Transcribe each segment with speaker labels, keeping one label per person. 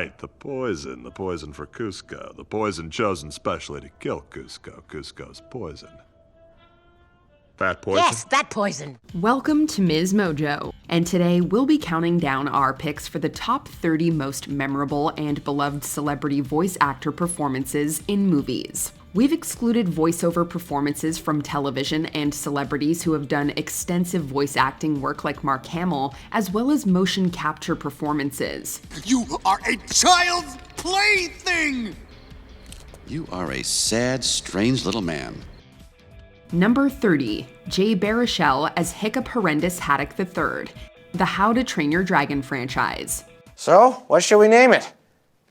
Speaker 1: right, the poison for Cusco, the poison chosen specially to kill Cusco. Cusco's poison. That poison?
Speaker 2: Yes, that poison.
Speaker 3: Welcome to MsMojo, and today we'll be counting down our picks for the top 30 most memorable and beloved celebrity voice actor performances in movies. We've excluded voiceover performances from television and celebrities who have done extensive voice acting work like Mark Hamill, as well as motion capture performances.
Speaker 4: You are a child's plaything!
Speaker 5: You are a sad, strange little man.
Speaker 3: Number 30, Jay Baruchel as Hiccup Horrendous Haddock III, the How to Train Your Dragon franchise.
Speaker 6: So, what should we name it?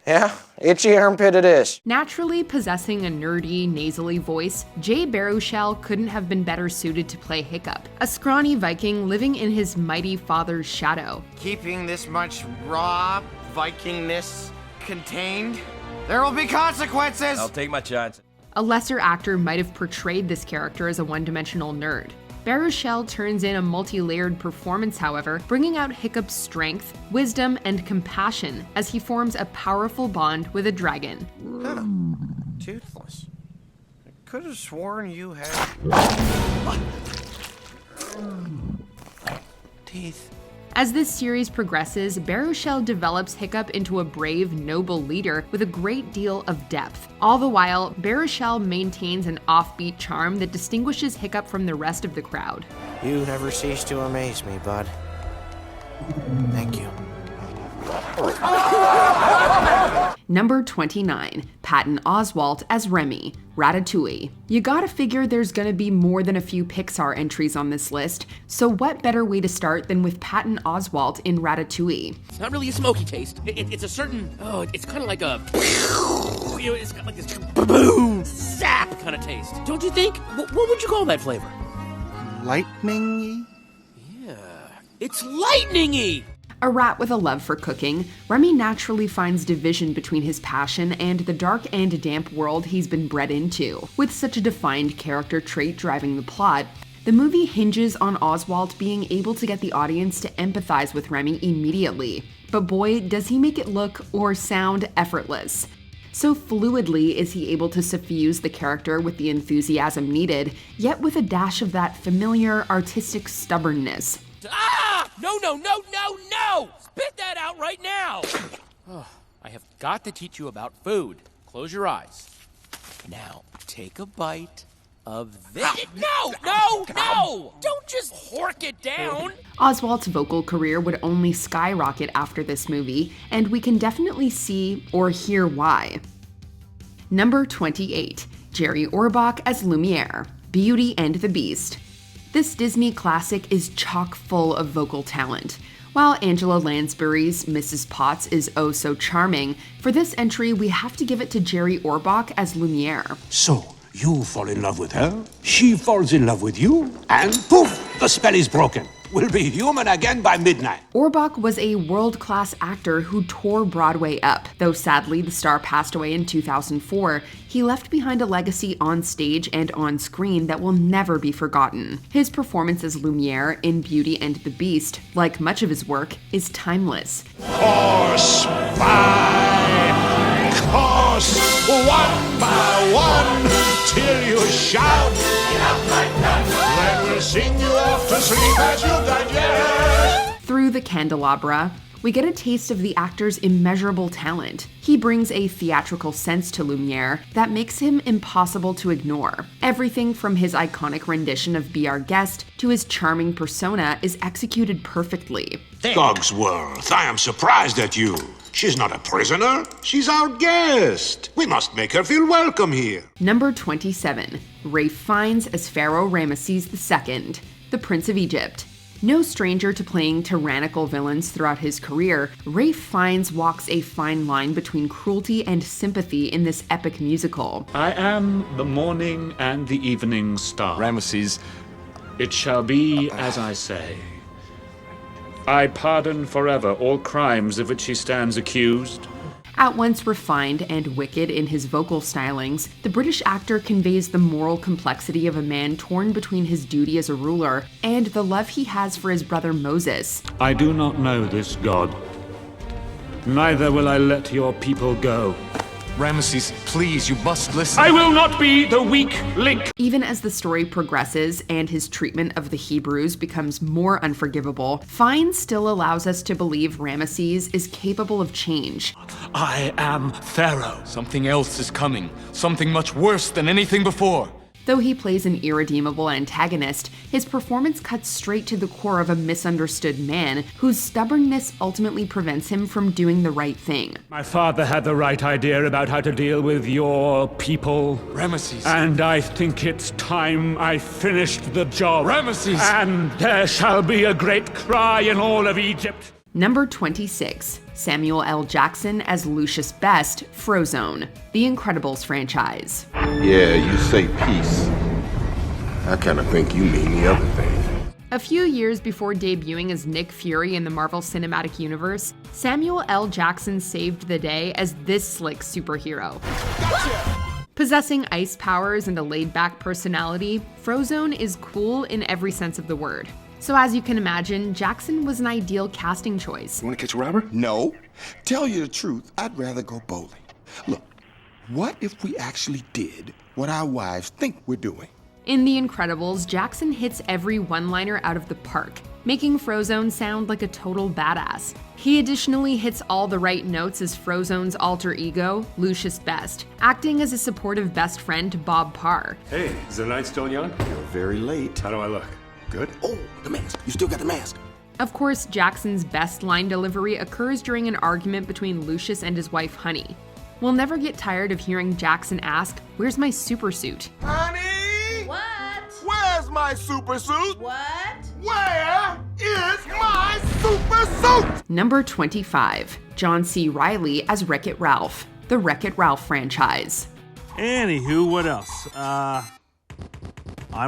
Speaker 6: Yeah, itchy armpit it is.
Speaker 3: Naturally possessing a nerdy, nasally voice, Jay Baruchel couldn't have been better suited to play Hiccup, a scrawny Viking living in his mighty father's shadow.
Speaker 7: Keeping this much raw Vikingness contained, there will be consequences!
Speaker 8: I'll take my chance.
Speaker 3: A lesser actor might have portrayed this character as a one-dimensional nerd. Baruchel turns in a multi-layered performance, however, bringing out Hiccup's strength, wisdom, and compassion as he forms a powerful bond with a dragon.
Speaker 7: Toothless. I could have sworn you had... teeth.
Speaker 3: As this series progresses, Baruchel develops Hiccup into a brave, noble leader with a great deal of depth. All the while, Baruchel maintains an offbeat charm that distinguishes Hiccup from the rest of the crowd.
Speaker 6: You never cease to amaze me, bud. Thank you.
Speaker 3: Number 29, Patton Oswalt as Remy, Ratatouille. You gotta figure there's gonna be more than a few Pixar entries on this list, so what better way to start than with Patton Oswalt in Ratatouille?
Speaker 8: It's not really a smoky taste. It's a certain, it's kind of like a, it's got like this boom, zap kind of taste. Don't you think? What would you call that flavor?
Speaker 4: Lightning-y?
Speaker 8: Yeah, it's lightning-y!
Speaker 3: A rat with a love for cooking, Remy naturally finds division between his passion and the dark and damp world he's been bred into. With such a defined character trait driving the plot, the movie hinges on Oswalt being able to get the audience to empathize with Remy immediately. But boy, does he make it look or sound effortless. So fluidly is he able to suffuse the character with the enthusiasm needed, yet with a dash of that familiar, artistic stubbornness.
Speaker 8: Ah! No! Spit that out right now! Oh, I have got to teach you about food. Close your eyes. Now, take a bite of this. No! Don't just hork it down!
Speaker 3: Oswalt's vocal career would only skyrocket after this movie, and we can definitely see or hear why. Number 28, Jerry Orbach as Lumiere, Beauty and the Beast. This Disney classic is chock full of vocal talent. While Angela Lansbury's Mrs. Potts is oh so charming, for this entry we have to give it to Jerry Orbach as Lumiere.
Speaker 9: So, you fall in love with her, she falls in love with you, and poof, the spell is broken. We'll be human again by midnight.
Speaker 3: Orbach was a world-class actor who tore Broadway up. Though sadly the star passed away in 2004, he left behind a legacy on stage and on screen that will never be forgotten. His performance as Lumiere in Beauty and the Beast, like much of his work, is timeless.
Speaker 1: Course by course, one by one, till you shout. Then we'll sing you off to sleep as you digest.
Speaker 3: Through the candelabra, we get a taste of the actor's immeasurable talent. He brings a theatrical sense to Lumiere that makes him impossible to ignore. Everything from his iconic rendition of Be Our Guest to his charming persona is executed perfectly.
Speaker 9: Cogsworth, I am surprised at you. She's not a prisoner, she's our guest. We must make her feel welcome here.
Speaker 3: Number 27, Ralph Fiennes as Pharaoh Ramesses II, the Prince of Egypt. No stranger to playing tyrannical villains throughout his career, Ralph Fiennes walks a fine line between cruelty and sympathy in this epic musical.
Speaker 10: I am the morning and the evening star.
Speaker 11: Ramesses,
Speaker 10: it shall be as I say. I pardon forever all crimes of which he stands accused.
Speaker 3: At once refined and wicked in his vocal stylings, the British actor conveys the moral complexity of a man torn between his duty as a ruler and the love he has for his brother Moses.
Speaker 10: I do not know this god, neither will I let your people go.
Speaker 4: Ramesses, please, you must listen.
Speaker 10: I will not be the weak link.
Speaker 3: Even as the story progresses and his treatment of the Hebrews becomes more unforgivable, Fiennes still allows us to believe Ramesses is capable of change.
Speaker 4: I am Pharaoh. Something else is coming. Something much worse than anything before.
Speaker 3: Though he plays an irredeemable antagonist, his performance cuts straight to the core of a misunderstood man whose stubbornness ultimately prevents him from doing the right thing.
Speaker 10: My father had the right idea about how to deal with your people.
Speaker 4: Ramesses.
Speaker 10: And I think it's time I finished the job.
Speaker 4: Ramesses.
Speaker 10: And there shall be a great cry in all of Egypt.
Speaker 3: Number 26. Samuel L. Jackson as Lucius Best, Frozone, The Incredibles franchise.
Speaker 2: Yeah, you say peace. I kind of think you mean the other thing.
Speaker 3: A few years before debuting as Nick Fury in the Marvel Cinematic Universe, Samuel L. Jackson saved the day as this slick superhero. Gotcha! Possessing ice powers and a laid-back personality, Frozone is cool in every sense of the word. So as you can imagine, Jackson was an ideal casting choice.
Speaker 2: You want to catch a robber? No. Tell you the truth, I'd rather go bowling. Look, what if we actually did what our wives think we're doing?
Speaker 3: In The Incredibles, Jackson hits every one-liner out of the park, making Frozone sound like a total badass. He additionally hits all the right notes as Frozone's alter ego, Lucius Best, acting as a supportive best friend to Bob Parr.
Speaker 11: Hey, is the night still young?
Speaker 2: You're very late.
Speaker 11: How do I look? Good?
Speaker 2: Oh, the mask. You still got the mask.
Speaker 3: Of course, Jackson's best line delivery occurs during an argument between Lucius and his wife, Honey. We'll never get tired of hearing Jackson ask, "Where's my super suit?"
Speaker 2: Honey!
Speaker 12: What?
Speaker 2: Where's my super suit?
Speaker 12: What?
Speaker 2: Where is my super suit?
Speaker 3: Number 25. John C. Reilly as Wreck-It Ralph, the Wreck-It Ralph franchise.
Speaker 13: Anywho, what else? I'm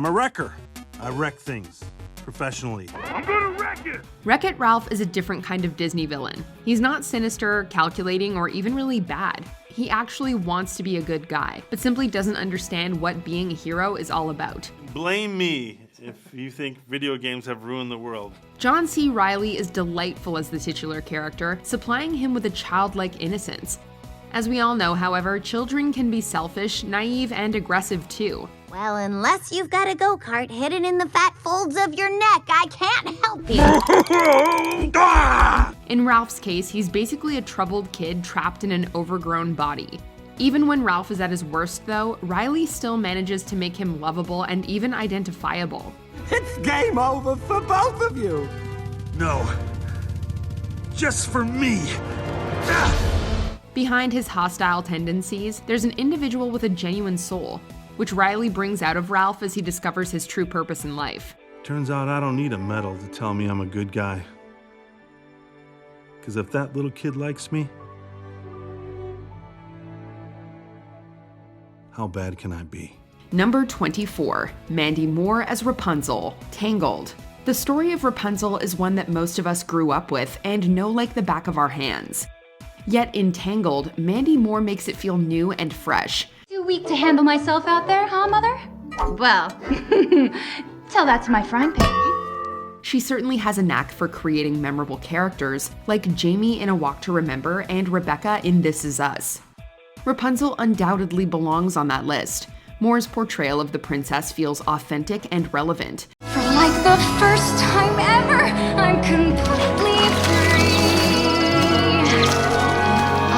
Speaker 13: a wrecker. I wreck things. Professionally.
Speaker 11: I'm gonna wreck it!
Speaker 3: Wreck-It Ralph is a different kind of Disney villain. He's not sinister, calculating, or even really bad. He actually wants to be a good guy, but simply doesn't understand what being a hero is all about.
Speaker 13: Blame me if you think video games have ruined the world.
Speaker 3: John C. Reilly is delightful as the titular character, supplying him with a childlike innocence. As we all know, however, children can be selfish, naive, and aggressive too.
Speaker 12: Well, unless you've got a go-kart hidden in the fat folds of your neck, I can't help you.
Speaker 3: In Ralph's case, he's basically a troubled kid trapped in an overgrown body. Even when Ralph is at his worst, though, Reilly still manages to make him lovable and even identifiable.
Speaker 4: It's game over for both of you.
Speaker 13: No. Just for me.
Speaker 3: Behind his hostile tendencies, there's an individual with a genuine soul, which Reilly brings out of Ralph as he discovers his true purpose in life.
Speaker 13: Turns out I don't need a medal to tell me I'm a good guy. Because if that little kid likes me, how bad can I be?
Speaker 3: Number 24. Mandy Moore as Rapunzel, Tangled. The story of Rapunzel is one that most of us grew up with and know like the back of our hands. Yet in Tangled, Mandy Moore makes it feel new and fresh.
Speaker 14: Too weak to handle myself out there, huh, Mother? Well, tell that to my frying pan.
Speaker 3: She certainly has a knack for creating memorable characters, like Jamie in A Walk to Remember and Rebecca in This Is Us. Rapunzel undoubtedly belongs on that list. Moore's portrayal of the princess feels authentic and relevant.
Speaker 14: For like the first time ever, I'm completely free.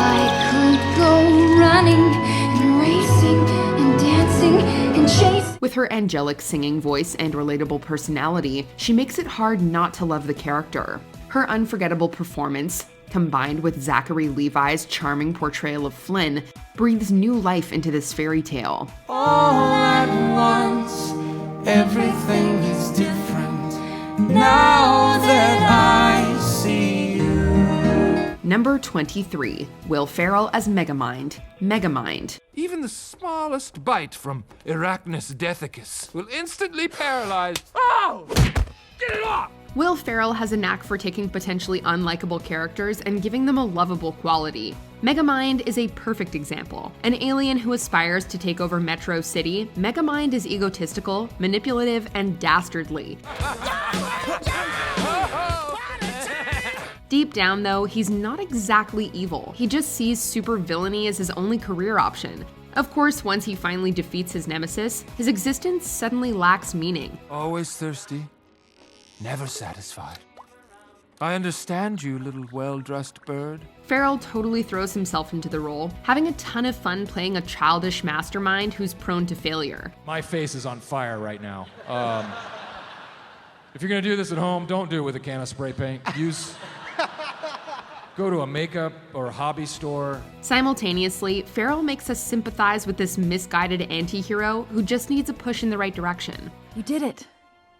Speaker 14: I could go running and racing and dancing and chasing.
Speaker 3: With her angelic singing voice and relatable personality, she makes it hard not to love the character. Her unforgettable performance, combined with Zachary Levi's charming portrayal of Flynn, breathes new life into this fairy tale.
Speaker 15: All at once, everything is different now that I see you.
Speaker 3: Number 23. Will Ferrell as Megamind, Megamind.
Speaker 16: Even the smallest bite from Arachnus dethicus will instantly paralyze. Oh! Get it off!
Speaker 3: Will Ferrell has a knack for taking potentially unlikable characters and giving them a lovable quality. Megamind is a perfect example. An alien who aspires to take over Metro City, Megamind is egotistical, manipulative, and dastardly. Deep down though, he's not exactly evil. He just sees supervillainy as his only career option. Of course, once he finally defeats his nemesis, his existence suddenly lacks meaning.
Speaker 16: Always thirsty, never satisfied. I understand you, little well-dressed bird.
Speaker 3: Farrell totally throws himself into the role, having a ton of fun playing a childish mastermind who's prone to failure.
Speaker 16: My face is on fire right now. If you're gonna do this at home, don't do it with a can of spray paint. Go to a makeup or hobby store.
Speaker 3: Simultaneously, Farrell makes us sympathize with this misguided anti-hero who just needs a push in the right direction.
Speaker 17: You did it.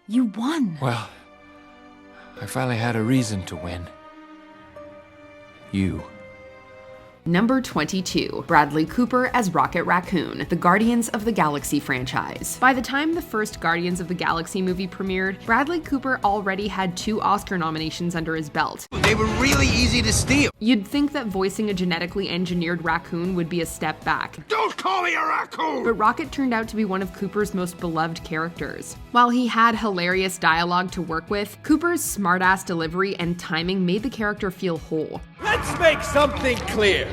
Speaker 17: You won.
Speaker 16: Well, I finally had a reason to win. You.
Speaker 3: Number 22, Bradley Cooper as Rocket Raccoon, the Guardians of the Galaxy franchise. By the time the first Guardians of the Galaxy movie premiered, Bradley Cooper already had 2 Oscar nominations under his belt.
Speaker 7: They were really easy to steal.
Speaker 3: You'd think that voicing a genetically engineered raccoon would be a step back.
Speaker 11: Don't call me a raccoon!
Speaker 3: But Rocket turned out to be one of Cooper's most beloved characters. While he had hilarious dialogue to work with, Cooper's smartass delivery and timing made the character feel whole.
Speaker 11: Let's make something clear.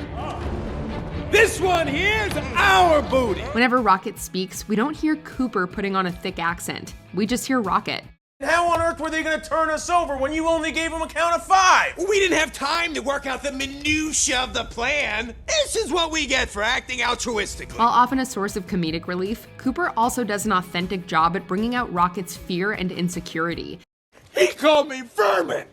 Speaker 11: This one here's our booty.
Speaker 3: Whenever Rocket speaks, we don't hear Cooper putting on a thick accent. We just hear Rocket.
Speaker 11: How on earth were they gonna turn us over when you only gave them a count of 5? We didn't have time to work out the minutiae of the plan. This is what we get for acting altruistically.
Speaker 3: While often a source of comedic relief, Cooper also does an authentic job at bringing out Rocket's fear and insecurity.
Speaker 11: He called me vermin.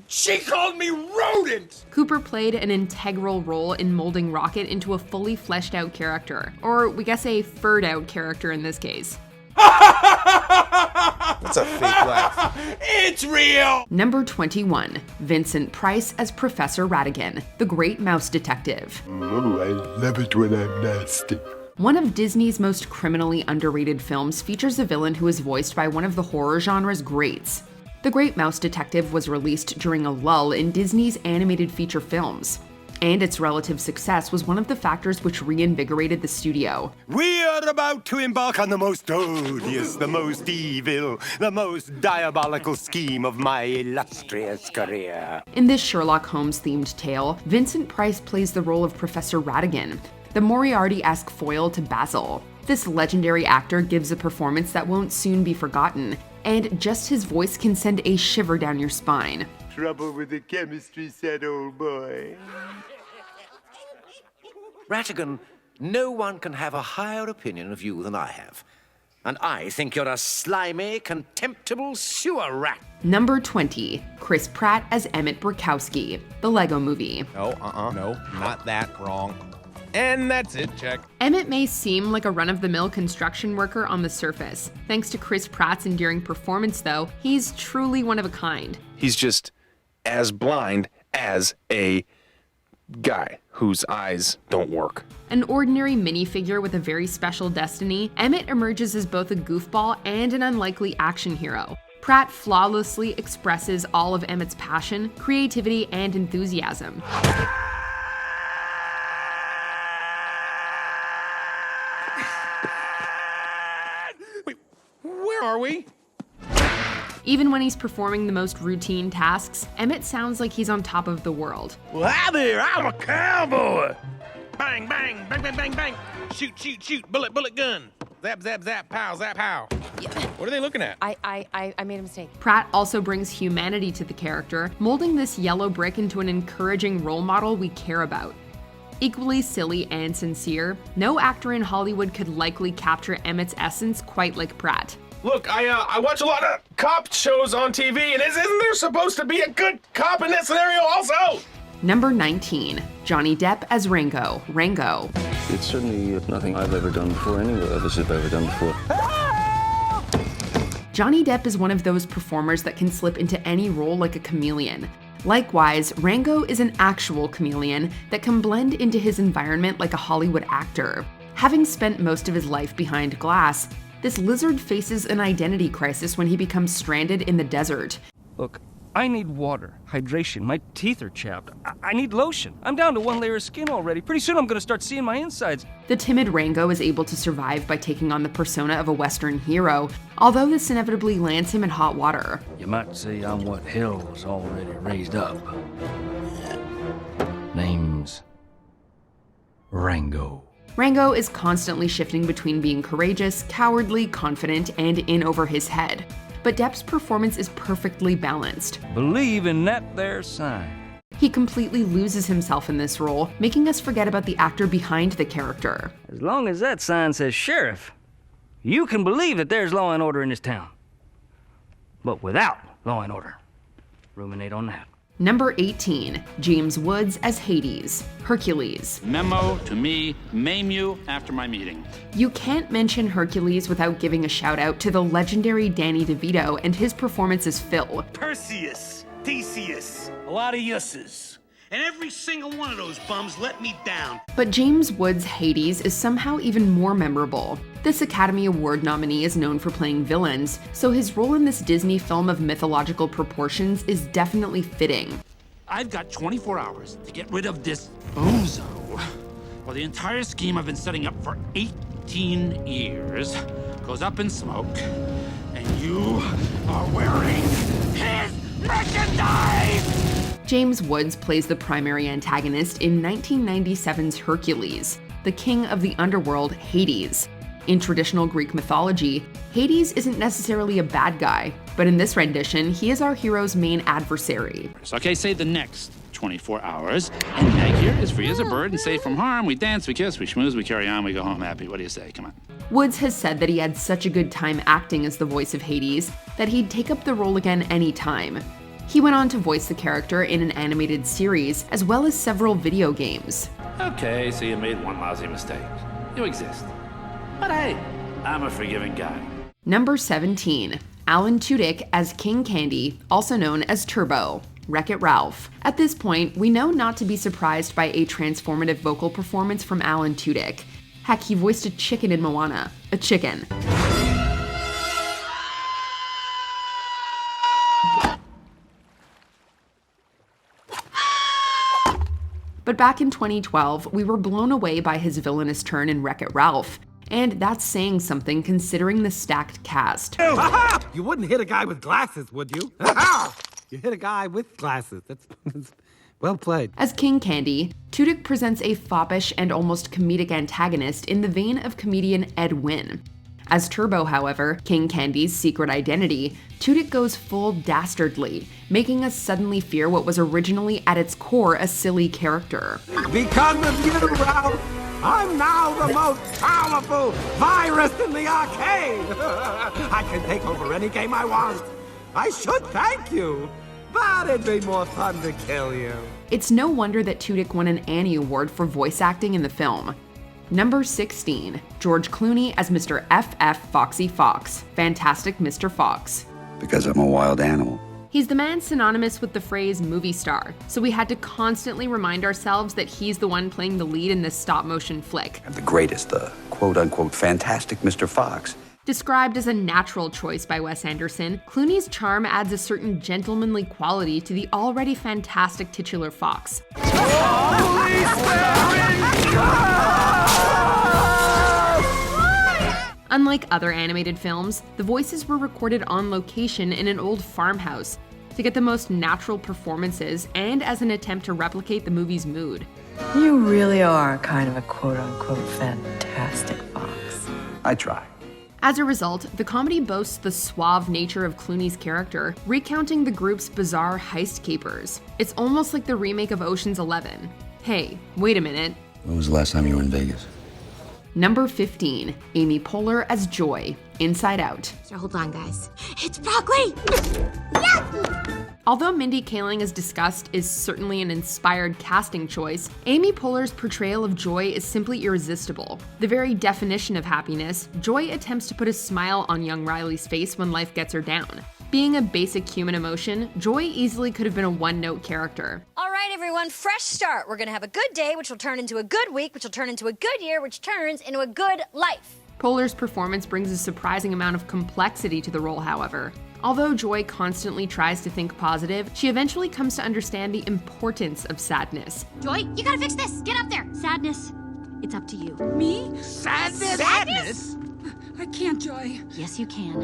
Speaker 11: She called me rodent!
Speaker 3: Cooper played an integral role in molding Rocket into a fully fleshed out character. Or we guess a furred out character in this case.
Speaker 11: That's a fake laugh. It's real!
Speaker 3: Number 21, Vincent Price as Professor Ratigan, the Great Mouse Detective.
Speaker 2: Oh, I love it when I'm nasty.
Speaker 3: One of Disney's most criminally underrated films features a villain who is voiced by one of the horror genre's greats. The Great Mouse Detective was released during a lull in Disney's animated feature films, and its relative success was one of the factors which reinvigorated the studio.
Speaker 11: We are about to embark on the most odious, the most evil, the most diabolical scheme of my illustrious career.
Speaker 3: In this Sherlock Holmes-themed tale, Vincent Price plays the role of Professor Ratigan, the Moriarty-esque foil to Basil. This legendary actor gives a performance that won't soon be forgotten, and just his voice can send a shiver down your spine.
Speaker 11: Trouble with the chemistry set, old boy.
Speaker 18: Ratigan, no one can have a higher opinion of you than I have. And I think you're a slimy, contemptible sewer rat.
Speaker 3: Number 20, Chris Pratt as Emmett Burkowski, the Lego Movie.
Speaker 19: No, not that, wrong. And that's it, check.
Speaker 3: Emmett may seem like a run-of-the-mill construction worker on the surface. Thanks to Chris Pratt's endearing performance, though, he's truly one of a kind.
Speaker 19: He's just as blind as a guy whose eyes don't work.
Speaker 3: An ordinary minifigure with a very special destiny, Emmett emerges as both a goofball and an unlikely action hero. Pratt flawlessly expresses all of Emmett's passion, creativity, and enthusiasm.
Speaker 19: Where are we?
Speaker 3: Even when he's performing the most routine tasks, Emmett sounds like he's on top of the world.
Speaker 11: Well, hi there, I'm a cowboy. Bang, bang, bang, bang, bang, bang. Shoot, shoot, shoot, bullet, bullet, gun. Zap, zap, zap, pow, zap, pow. What are they looking at?
Speaker 17: I made a mistake.
Speaker 3: Pratt also brings humanity to the character, molding this yellow brick into an encouraging role model we care about. Equally silly and sincere, no actor in Hollywood could likely capture Emmett's essence quite like Pratt.
Speaker 11: Look, I watch a lot of cop shows on TV, and isn't there supposed to be a good cop in that scenario also?
Speaker 3: Number 19, Johnny Depp as Rango. Rango.
Speaker 20: It's certainly nothing I've ever done before, any of us have ever done before.
Speaker 3: Johnny Depp is one of those performers that can slip into any role like a chameleon. Likewise, Rango is an actual chameleon that can blend into his environment like a Hollywood actor. Having spent most of his life behind glass, this lizard faces an identity crisis when he becomes stranded in the desert.
Speaker 20: Look,
Speaker 21: I need water, hydration, my teeth are chapped. I need lotion. I'm down to 1 layer of skin already. Pretty soon I'm gonna start seeing my insides.
Speaker 3: The timid Rango is able to survive by taking on the persona of a Western hero, although this inevitably lands him in hot water.
Speaker 21: You might say I'm what hell was already raised up. Name's Rango.
Speaker 3: Rango is constantly shifting between being courageous, cowardly, confident, and in over his head. But Depp's performance is perfectly balanced.
Speaker 21: Believe in that there sign.
Speaker 3: He completely loses himself in this role, making us forget about the actor behind the character.
Speaker 21: As long as that sign says sheriff, you can believe that there's law and order in this town. But without law and order, ruminate on that.
Speaker 3: Number 18, James Woods as Hades, Hercules.
Speaker 22: Memo to me, maim you after my meeting.
Speaker 3: You can't mention Hercules without giving a shout out to the legendary Danny DeVito and his performance as Phil.
Speaker 23: Perseus, Theseus, a lot of yusses. And every single one of those bums let me down.
Speaker 3: But James Woods' Hades is somehow even more memorable. This Academy Award nominee is known for playing villains, so his role in this Disney film of mythological proportions is definitely fitting.
Speaker 22: I've got 24 hours to get rid of this bozo, or the entire scheme I've been setting up for 18 years goes up in smoke, and you are wearing his merchandise!
Speaker 3: James Woods plays the primary antagonist in 1997's Hercules, the king of the underworld, Hades. In traditional Greek mythology, Hades isn't necessarily a bad guy, but in this rendition, he is our hero's main adversary.
Speaker 22: Okay, say the next 24 hours, and Meg here is free as a bird and safe from harm. We dance, we kiss, we schmooze, we carry on, we go home happy. What do you say? Come on.
Speaker 3: Woods has said that he had such a good time acting as the voice of Hades that he'd take up the role again anytime. He went on to voice the character in an animated series, as well as several video games.
Speaker 22: Okay, so you made one lousy mistake. You exist. But hey, I'm a forgiving guy.
Speaker 3: Number 17, Alan Tudyk as King Candy, also known as Turbo, Wreck-It Ralph. At this point, we know not to be surprised by a transformative vocal performance from Alan Tudyk. Heck, he voiced a chicken in Moana. A chicken. But back in 2012, we were blown away by his villainous turn in Wreck-It Ralph. And that's saying something considering the stacked cast.
Speaker 24: You wouldn't hit a guy with glasses, would you? You hit a guy with glasses. That's well played.
Speaker 3: As King Candy, Tudyk presents a foppish and almost comedic antagonist in the vein of comedian Ed Wynn. As Turbo, however, King Candy's secret identity, Tudyk goes full dastardly, making us suddenly fear what was originally at its core a silly character.
Speaker 24: Because of you, Ralph, I'm now the most powerful virus in the arcade. I can take over any game I want. I should thank you, but it'd be more fun to kill you.
Speaker 3: It's no wonder that Tudyk won an Annie Award for voice acting in the film. Number 16, George Clooney as Mr. F.F. Foxy Fox, Fantastic Mr. Fox.
Speaker 25: Because I'm a wild animal.
Speaker 3: He's the man synonymous with the phrase movie star, so we had to constantly remind ourselves that he's the one playing the lead in this stop-motion flick.
Speaker 25: I'm the greatest, the quote-unquote fantastic Mr. Fox.
Speaker 3: Described as a natural choice by Wes Anderson, Clooney's charm adds a certain gentlemanly quality to the already fantastic titular Fox. Unlike other animated films, the voices were recorded on location in an old farmhouse to get the most natural performances and as an attempt to replicate the movie's mood.
Speaker 26: You really are kind of a quote-unquote fantastic fox.
Speaker 25: I try.
Speaker 3: As a result, the comedy boasts the suave nature of Clooney's character, recounting the group's bizarre heist capers. It's almost like the remake of Ocean's 11. Hey, wait a minute.
Speaker 25: When was the last time you were in Vegas?
Speaker 3: Number 15, Amy Poehler as Joy, Inside Out.
Speaker 12: So hold on, guys. It's broccoli! Yucky!
Speaker 3: Although Mindy Kaling, as discussed, is certainly an inspired casting choice, Amy Poehler's portrayal of Joy is simply irresistible. The very definition of happiness, Joy attempts to put a smile on young Riley's face when life gets her down. Being a basic human emotion, Joy easily could have been a one-note character.
Speaker 27: All right, everyone, fresh start. We're gonna have a good day, which will turn into a good week, which will turn into a good year, which turns into a good life.
Speaker 3: Poehler's performance brings a surprising amount of complexity to the role, however. Although Joy constantly tries to think positive, she eventually comes to understand the importance of sadness.
Speaker 14: Joy, you gotta fix this. Get up there. Sadness, it's up to you.
Speaker 1: Me?
Speaker 14: Sadness?
Speaker 1: Sadness? I can't, Joy.
Speaker 14: Yes, you can.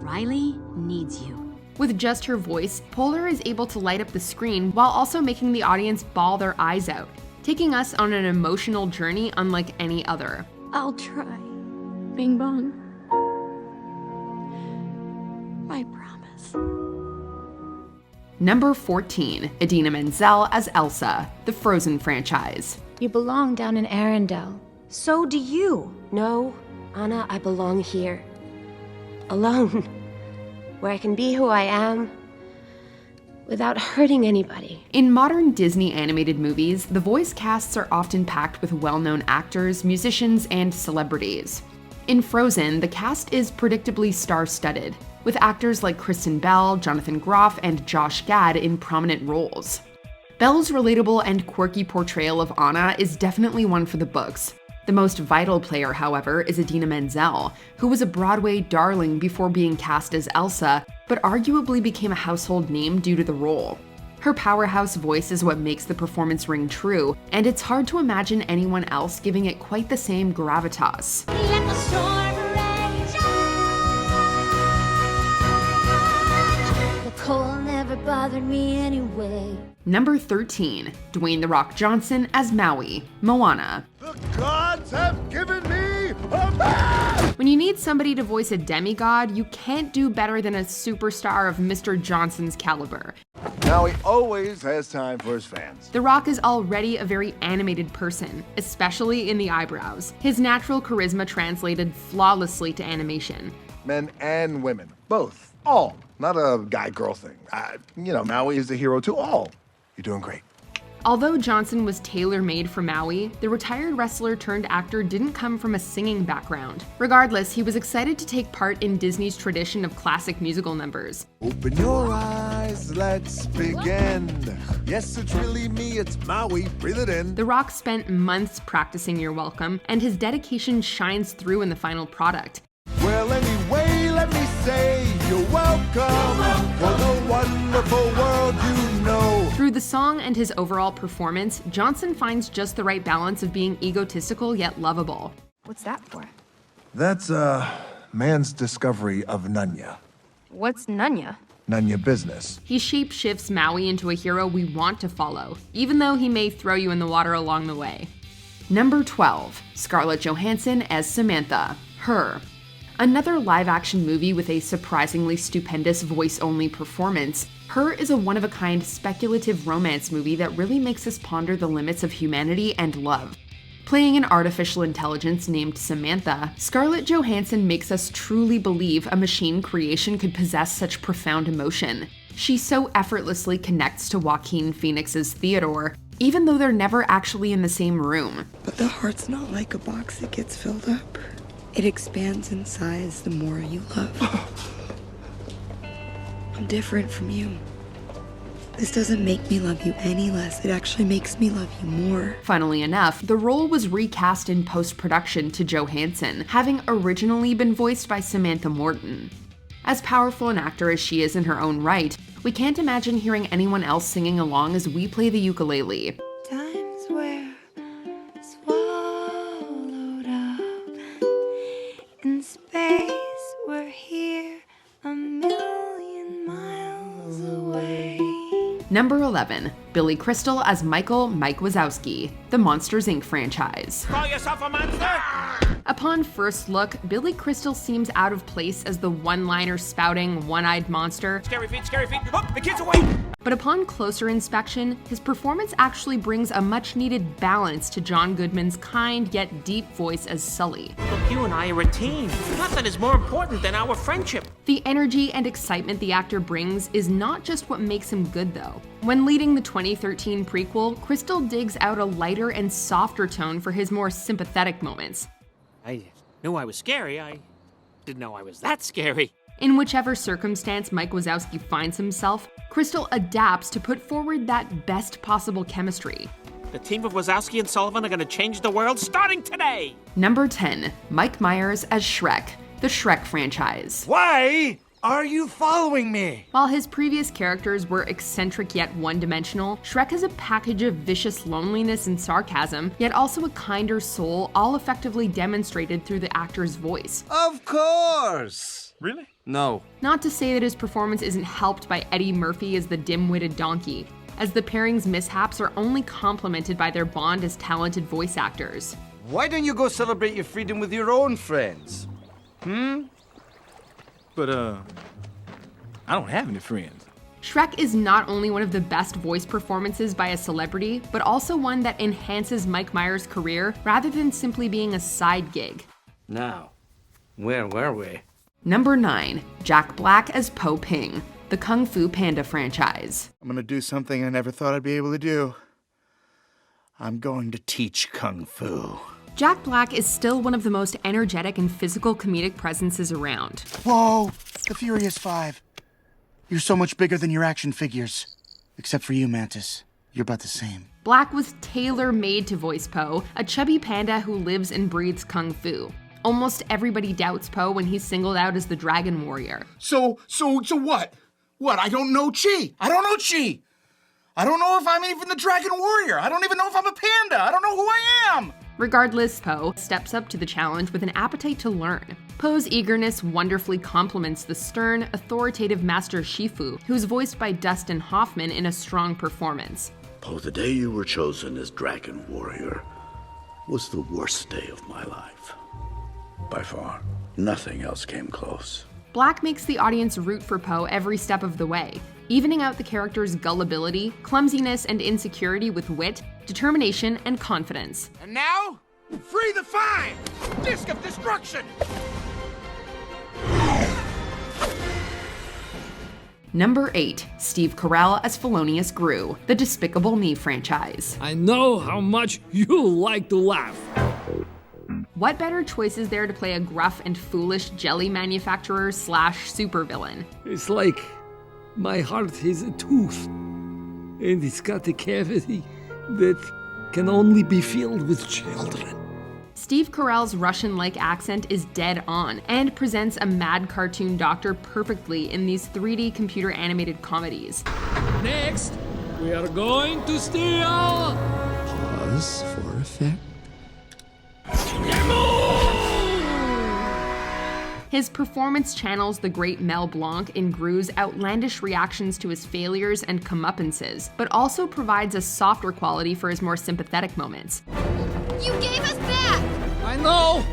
Speaker 14: Riley needs you.
Speaker 3: With just her voice, Polar is able to light up the screen while also making the audience bawl their eyes out, taking us on an emotional journey unlike any other.
Speaker 1: I'll try. Bing bong. I promise.
Speaker 3: Number 14, Idina Menzel as Elsa, the Frozen franchise.
Speaker 4: You belong down in Arendelle.
Speaker 5: So do you. No, Anna, I belong here. Alone. Where I can be who I am without hurting anybody.
Speaker 3: In modern Disney animated movies, the voice casts are often packed with well-known actors, musicians, and celebrities. In Frozen, the cast is predictably star-studded, with actors like Kristen Bell, Jonathan Groff, and Josh Gad in prominent roles. Belle's relatable and quirky portrayal of Anna is definitely one for the books. The most vital player, however, is Idina Menzel, who was a Broadway darling before being cast as Elsa, but arguably became a household name due to the role. Her powerhouse voice is what makes the performance ring true, and it's hard to imagine anyone else giving it quite the same gravitas.
Speaker 15: Let the storm rage on. The cold never bothered me anyway.
Speaker 3: Number 13, Dwayne "The Rock" Johnson as Maui, Moana.
Speaker 6: The gods have given me a man!
Speaker 3: When you need somebody to voice a demigod, you can't do better than a superstar of Mr. Johnson's caliber.
Speaker 6: Now he always has time for his fans.
Speaker 3: The Rock is already a very animated person, especially in the eyebrows. His natural charisma translated flawlessly to animation.
Speaker 6: Men and women, both, all. Not a guy-girl thing. Maui is the hero to all. You're doing great.
Speaker 3: Although Johnson was tailor-made for Maui, the retired wrestler turned actor didn't come from a singing background. Regardless, he was excited to take part in Disney's tradition of classic musical numbers.
Speaker 6: Open your eyes, let's begin. Yes, it's really me, it's Maui, breathe it in.
Speaker 3: The Rock spent months practicing You're Welcome, and his dedication shines through in the final product.
Speaker 6: Well, anyway, let me say you're welcome for the wonderful world you know.
Speaker 3: Through the song and his overall performance, Johnson finds just the right balance of being egotistical yet lovable.
Speaker 4: What's that for?
Speaker 6: That's, man's discovery of Nunya.
Speaker 4: What's Nunya?
Speaker 6: Nunya business.
Speaker 3: He shape-shifts Maui into a hero we want to follow, even though he may throw you in the water along the way. Number 12, Scarlett Johansson as Samantha, Her. Another live-action movie with a surprisingly stupendous voice-only performance, Her is a one-of-a-kind speculative romance movie that really makes us ponder the limits of humanity and love. Playing an artificial intelligence named Samantha, Scarlett Johansson makes us truly believe a machine creation could possess such profound emotion. She so effortlessly connects to Joaquin Phoenix's Theodore, even though they're never actually in the same room.
Speaker 26: But the heart's not like a box that gets filled up. It expands in size the more you love. I'm different from you. This doesn't make me love you any less. It actually makes me love you more.
Speaker 3: Funnily enough, the role was recast in post-production to Johansson, having originally been voiced by Samantha Morton. As powerful an actor as she is in her own right, we can't imagine hearing anyone else singing along as we play the ukulele.
Speaker 26: Times where swallowed up in space, we're here a million miles away.
Speaker 3: Number 11, Billy Crystal as Michael "Mike" Wazowski, the Monsters, Inc. franchise.
Speaker 11: Call yourself a monster?
Speaker 3: Upon first look, Billy Crystal seems out of place as the one-liner spouting, one-eyed monster.
Speaker 11: Scary feet, oh, the kid's away!
Speaker 3: But upon closer inspection, his performance actually brings a much-needed balance to John Goodman's kind yet deep voice as Sully.
Speaker 11: Look, you and I are a team. Nothing is more important than our friendship.
Speaker 3: The energy and excitement the actor brings is not just what makes him good, though. When leading the 2013 prequel, Crystal digs out a lighter and softer tone for his more sympathetic moments.
Speaker 11: I knew I was scary. I didn't know I was that scary.
Speaker 3: In whichever circumstance Mike Wazowski finds himself, Crystal adapts to put forward that best possible chemistry.
Speaker 11: The team of Wazowski and Sullivan are going to change the world starting today!
Speaker 3: Number 10, Mike Myers as Shrek, the Shrek franchise.
Speaker 6: Why
Speaker 2: Are you following me?
Speaker 3: While his previous characters were eccentric yet one-dimensional, Shrek is a package of vicious loneliness and sarcasm, yet also a kinder soul, all effectively demonstrated through the actor's voice.
Speaker 2: Of course!
Speaker 19: Really?
Speaker 2: No.
Speaker 3: Not to say that his performance isn't helped by Eddie Murphy as the dim-witted donkey, as the pairing's mishaps are only complemented by their bond as talented voice actors.
Speaker 2: Why don't you go celebrate your freedom with your own friends?
Speaker 19: But, I don't have any friends.
Speaker 3: Shrek is not only one of the best voice performances by a celebrity, but also one that enhances Mike Myers' career rather than simply being a side gig.
Speaker 2: Now, where were we?
Speaker 3: Number 9, Jack Black as Po Ping, the Kung Fu Panda franchise.
Speaker 2: I'm gonna do something I never thought I'd be able to do. I'm going to teach Kung Fu.
Speaker 3: Jack Black is still one of the most energetic and physical comedic presences around.
Speaker 2: Whoa! The Furious Five. You're so much bigger than your action figures. Except for you, Mantis. You're about the same.
Speaker 3: Black was tailor-made to voice Po, a chubby panda who lives and breathes Kung Fu. Almost everybody doubts Po when he's singled out as the Dragon Warrior.
Speaker 2: So what? What? I don't know Chi. I don't know Chi. I don't know if I'm even the Dragon Warrior. I don't even know if I'm a panda. I don't know who I am.
Speaker 3: Regardless, Po steps up to the challenge with an appetite to learn. Po's eagerness wonderfully complements the stern, authoritative Master Shifu, who's voiced by Dustin Hoffman in a strong performance.
Speaker 7: Po, the day you were chosen as Dragon Warrior was the worst day of my life. By far, nothing else came close.
Speaker 3: Black makes the audience root for Po every step of the way, evening out the character's gullibility, clumsiness, and insecurity with wit, determination, and confidence.
Speaker 2: And now, free the five! Disc of destruction!
Speaker 3: Number 8, Steve Carell as Felonious Gru, the Despicable Me franchise.
Speaker 8: I know how much you like to laugh.
Speaker 3: What better choice is there to play a gruff and foolish jelly manufacturer / supervillain?
Speaker 8: It's like my heart is a tooth, and it's got a cavity that can only be filled with children.
Speaker 3: Steve Carell's Russian-like accent is dead on and presents a mad cartoon doctor perfectly in these 3D computer-animated comedies.
Speaker 8: Next, we are going to steal...
Speaker 9: Pause for effect.
Speaker 3: His performance channels the great Mel Blanc in Gru's outlandish reactions to his failures and comeuppances, but also provides a softer quality for his more sympathetic moments.
Speaker 14: You gave us back!
Speaker 8: I know,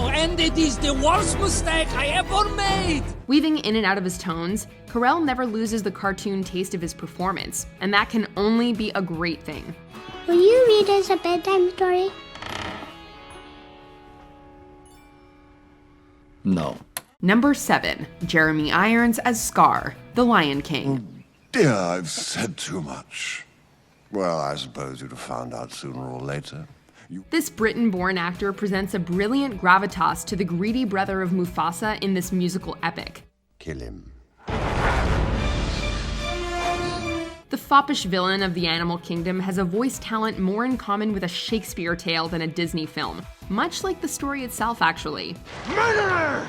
Speaker 8: and it is the worst mistake I ever made!
Speaker 3: Weaving in and out of his tones, Carell never loses the cartoon taste of his performance, and that can only be a great thing.
Speaker 12: Will you read us a bedtime story?
Speaker 9: No.
Speaker 3: Number 7, Jeremy Irons as Scar, the Lion King.
Speaker 10: Dear, I've said too much. Well, I suppose you'd have found out sooner or later.
Speaker 3: This Britain-born actor presents a brilliant gravitas to the greedy brother of Mufasa in this musical epic.
Speaker 10: Kill him.
Speaker 3: The foppish villain of the animal kingdom has a voice talent more in common with a Shakespeare tale than a Disney film, much like the story itself, actually.
Speaker 2: Murderer!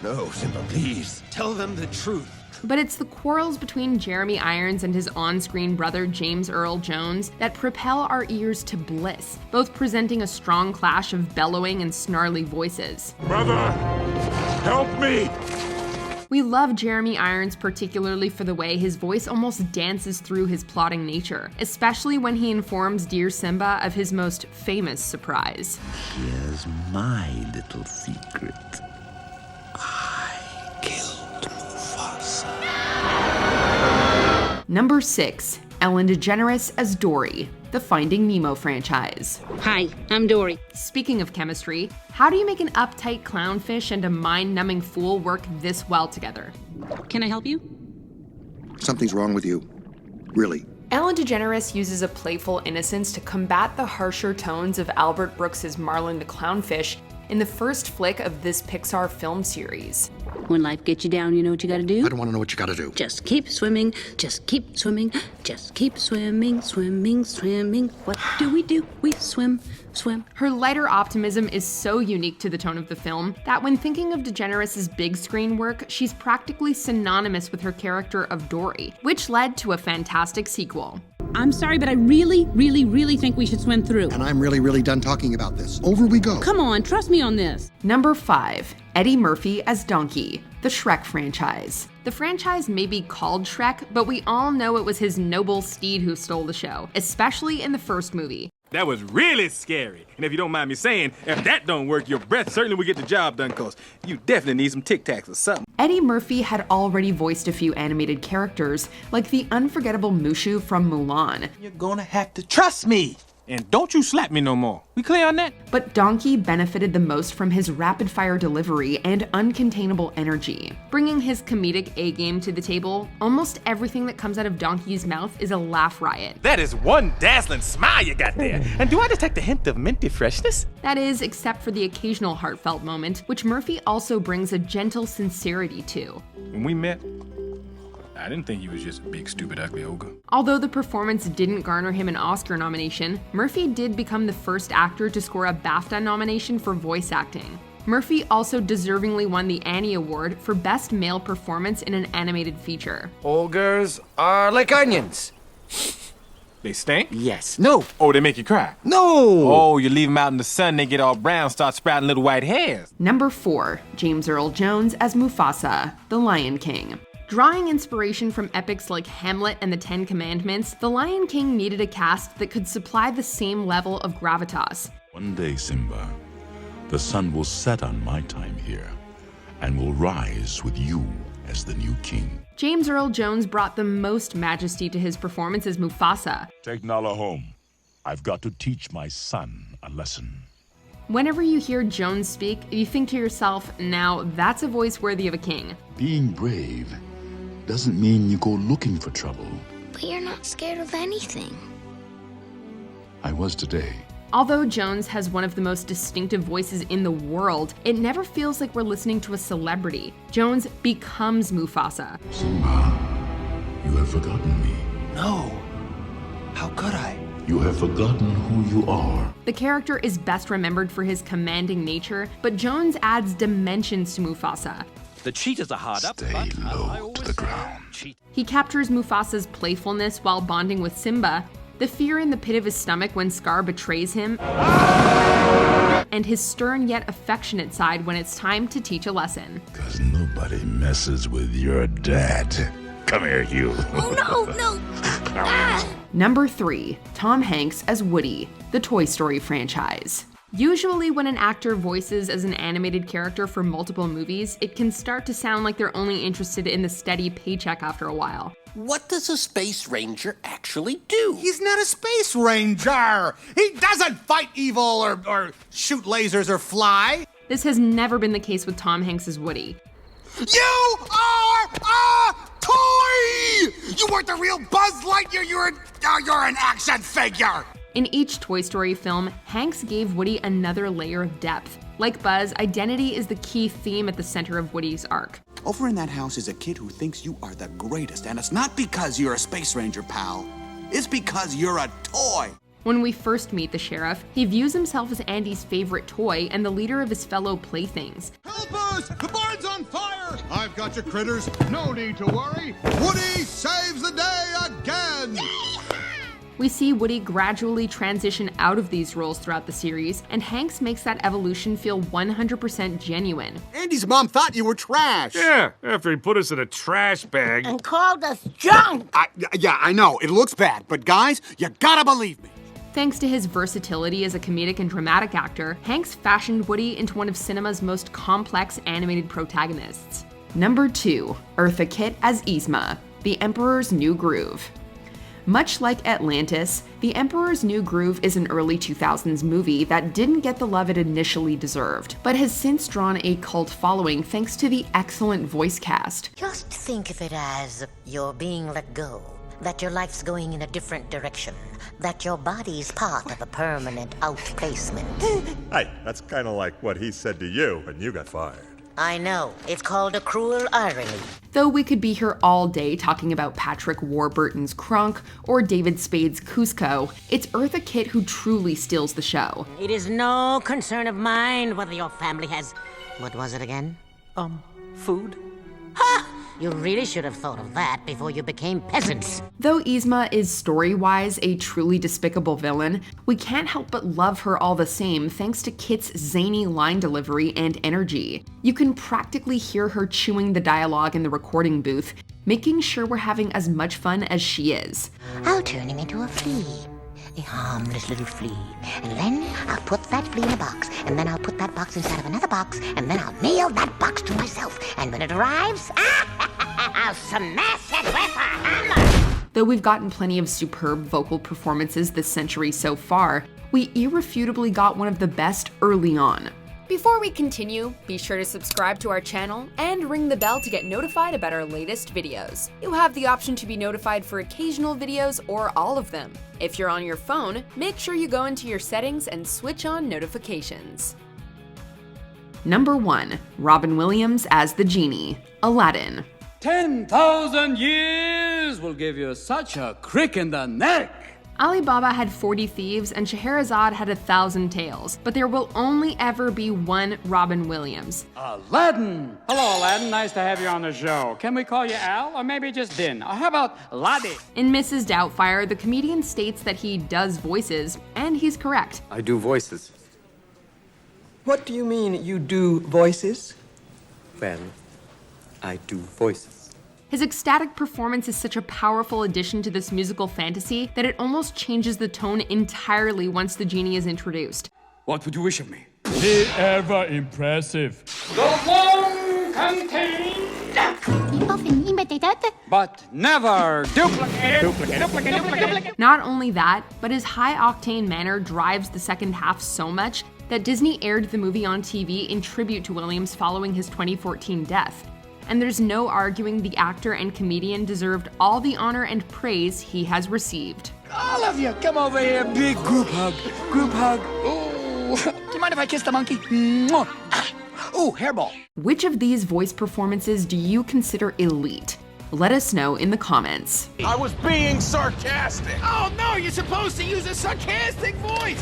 Speaker 10: No, Simba, please.
Speaker 2: Tell them the truth.
Speaker 3: But it's the quarrels between Jeremy Irons and his on-screen brother James Earl Jones that propel our ears to bliss, both presenting a strong clash of bellowing and snarly voices.
Speaker 2: Brother, help me!
Speaker 3: We love Jeremy Irons particularly for the way his voice almost dances through his plotting nature, especially when he informs dear Simba of his most famous surprise.
Speaker 7: Here's my little secret. I killed Mufasa.
Speaker 3: Number 6, Ellen DeGeneres as Dory, the Finding Nemo franchise.
Speaker 13: Hi, I'm Dory.
Speaker 3: Speaking of chemistry, how do you make an uptight clownfish and a mind-numbing fool work this well together?
Speaker 13: Can I help you?
Speaker 9: Something's wrong with you. Really.
Speaker 3: Ellen DeGeneres uses a playful innocence to combat the harsher tones of Albert Brooks's Marlin the Clownfish in the first flick of this Pixar film series.
Speaker 13: When life gets you down, you know what you gotta do?
Speaker 9: I don't want to know what you gotta do.
Speaker 13: Just keep swimming, just keep swimming, just keep swimming, swimming, swimming. What do? We swim, swim.
Speaker 3: Her lighter optimism is so unique to the tone of the film that when thinking of DeGeneres' big screen work, she's practically synonymous with her character of Dory, which led to a fantastic sequel.
Speaker 13: I'm sorry, but I really, really, really think we should swim through.
Speaker 9: And I'm really, really done talking about this. Over we go.
Speaker 13: Come on, trust me on this.
Speaker 3: Number 5. Eddie Murphy as Donkey, the Shrek franchise. The franchise may be called Shrek, but we all know it was his noble steed who stole the show, especially in the first movie.
Speaker 11: That was really scary. And if you don't mind me saying, if that don't work, your breath certainly will get the job done, cause you definitely need some Tic Tacs or something.
Speaker 3: Eddie Murphy had already voiced a few animated characters, like the unforgettable Mushu from Mulan.
Speaker 11: You're gonna have to trust me. And don't you slap me no more. We clear on that?
Speaker 3: But Donkey benefited the most from his rapid-fire delivery and uncontainable energy. Bringing his comedic A-game to the table, almost everything that comes out of Donkey's mouth is a laugh riot.
Speaker 11: That is one dazzling smile you got there. And do I detect a hint of minty freshness?
Speaker 3: That is, except for the occasional heartfelt moment, which Murphy also brings a gentle sincerity to.
Speaker 11: When we met, I didn't think he was just a big, stupid, ugly ogre.
Speaker 3: Although the performance didn't garner him an Oscar nomination, Murphy did become the first actor to score a BAFTA nomination for voice acting. Murphy also deservingly won the Annie Award for Best Male Performance in an Animated Feature.
Speaker 16: Ogres are like onions.
Speaker 11: They stink?
Speaker 16: Yes. No.
Speaker 11: Oh, they make you cry?
Speaker 16: No.
Speaker 11: Oh, you leave them out in the sun, they get all brown, start sprouting little white hairs.
Speaker 3: Number 4. James Earl Jones as Mufasa, the Lion King. Drawing inspiration from epics like Hamlet and the Ten Commandments, The Lion King needed a cast that could supply the same level of gravitas.
Speaker 17: One day, Simba, the sun will set on my time here and will rise with you as the new king.
Speaker 3: James Earl Jones brought the most majesty to his performance as Mufasa.
Speaker 17: Take Nala home. I've got to teach my son a lesson.
Speaker 3: Whenever you hear Jones speak, you think to yourself, now that's a voice worthy of a king.
Speaker 17: Being brave doesn't mean you go looking for trouble.
Speaker 12: But you're not scared of anything.
Speaker 17: I was today.
Speaker 3: Although Jones has one of the most distinctive voices in the world, it never feels like we're listening to a celebrity. Jones becomes Mufasa.
Speaker 17: Simba, you have forgotten me.
Speaker 16: No. How could I?
Speaker 17: You have forgotten who you are.
Speaker 3: The character is best remembered for his commanding nature, but Jones adds dimensions to Mufasa.
Speaker 16: The cheetahs are hard up.
Speaker 17: Stay low to the ground.
Speaker 3: He captures Mufasa's playfulness while bonding with Simba, the fear in the pit of his stomach when Scar betrays him, and his stern yet affectionate side when it's time to teach a lesson.
Speaker 17: 'Cause nobody messes with your dad. Come here, you.
Speaker 12: Oh no! Ah!
Speaker 3: Number 3. Tom Hanks as Woody, the Toy Story franchise. Usually when an actor voices as an animated character for multiple movies, it can start to sound like they're only interested in the steady paycheck after a while.
Speaker 16: What does a space ranger actually do?
Speaker 2: He's not a space ranger! He doesn't fight evil or shoot lasers or fly!
Speaker 3: This has never been the case with Tom Hanks as Woody.
Speaker 2: You are a toy! You weren't the real Buzz Lightyear, you're an action figure!
Speaker 3: In each Toy Story film, Hanks gave Woody another layer of depth. Like Buzz, identity is the key theme at the center of Woody's arc.
Speaker 18: Over in that house is a kid who thinks you are the greatest, and it's not because you're a space ranger, pal. It's because you're a toy.
Speaker 3: When we first meet the sheriff, he views himself as Andy's favorite toy and the leader of his fellow playthings.
Speaker 20: Help us! The barn's on fire! I've got you critters. No need to worry. Woody saves the day again!
Speaker 3: We see Woody gradually transition out of these roles throughout the series, and Hanks makes that evolution feel 100% genuine.
Speaker 18: Andy's mom thought you were trash.
Speaker 21: Yeah, after he put us in a trash bag.
Speaker 12: And called us junk!
Speaker 18: Yeah, I know. It looks bad, but guys, you gotta believe me.
Speaker 3: Thanks to his versatility as a comedic and dramatic actor, Hanks fashioned Woody into one of cinema's most complex animated protagonists. Number 2. Eartha Kitt as Yzma, the Emperor's New Groove. Much like Atlantis, The Emperor's New Groove is an early 2000s movie that didn't get the love it initially deserved, but has since drawn a cult following thanks to the excellent voice cast.
Speaker 22: Just think of it as you're being let go,
Speaker 1: that your life's going in a different direction, that your body's part of a permanent outplacement.
Speaker 5: Hey, that's kind of like what he said to you when you got fired.
Speaker 1: I know. It's called a cruel irony.
Speaker 3: Though we could be here all day talking about Patrick Warburton's Kronk or David Spade's Cusco, it's Eartha Kitt who truly steals the show.
Speaker 1: It is no concern of mine whether your family has... What was it again?
Speaker 16: Food?
Speaker 1: Ha! You really should have thought of that before you became peasants.
Speaker 3: Though Yzma is story-wise a truly despicable villain, we can't help but love her all the same thanks to Kit's zany line delivery and energy. You can practically hear her chewing the dialogue in the recording booth, making sure we're having as much fun as she is.
Speaker 1: I'll turn him into a flea. A harmless little flea. And then I'll put that flea in a box. And then I'll put that box inside of another box. And then I'll nail that box to myself. And when it arrives, I'll smash it with a hammer!
Speaker 3: Though we've gotten plenty of superb vocal performances this century so far, we irrefutably got one of the best early on.
Speaker 22: Before we continue, be sure to subscribe to our channel and ring the bell to get notified about our latest videos. You have the option to be notified for occasional videos or all of them. If you're on your phone, make sure you go into your settings and switch on notifications.
Speaker 3: Number 1. Robin Williams as the Genie, Aladdin.
Speaker 23: 10,000 years will give you such a crick in the neck.
Speaker 3: Ali Baba had 40 thieves and Scheherazade had 1,000 tales, but there will only ever be one Robin Williams.
Speaker 23: Aladdin! Hello, Aladdin. Nice to have you on the show. Can we call you Al, or maybe just Din? Or how about Laddie?
Speaker 3: In Mrs. Doubtfire, the comedian states that he does voices, and he's correct.
Speaker 16: I do voices.
Speaker 24: What do you mean, you do voices?
Speaker 16: Well, I do voices.
Speaker 3: His ecstatic performance is such a powerful addition to this musical fantasy that it almost changes the tone entirely once the genie is introduced.
Speaker 23: What would you wish of me? Be ever impressive. The one contained,
Speaker 15: often imitated,
Speaker 23: but never duplicated.
Speaker 3: Not only that, but his high-octane manner drives the second half so much that Disney aired the movie on TV in tribute to Williams following his 2014 death. And there's no arguing the actor and comedian deserved all the honor and praise he has received.
Speaker 24: All of you, come over here. Big group hug. Group hug. Ooh. Do you mind if I kiss the monkey? Ooh, hairball.
Speaker 3: Which of these voice performances do you consider elite? Let us know in the comments.
Speaker 11: I was being sarcastic. Oh no, you're supposed to use a sarcastic voice.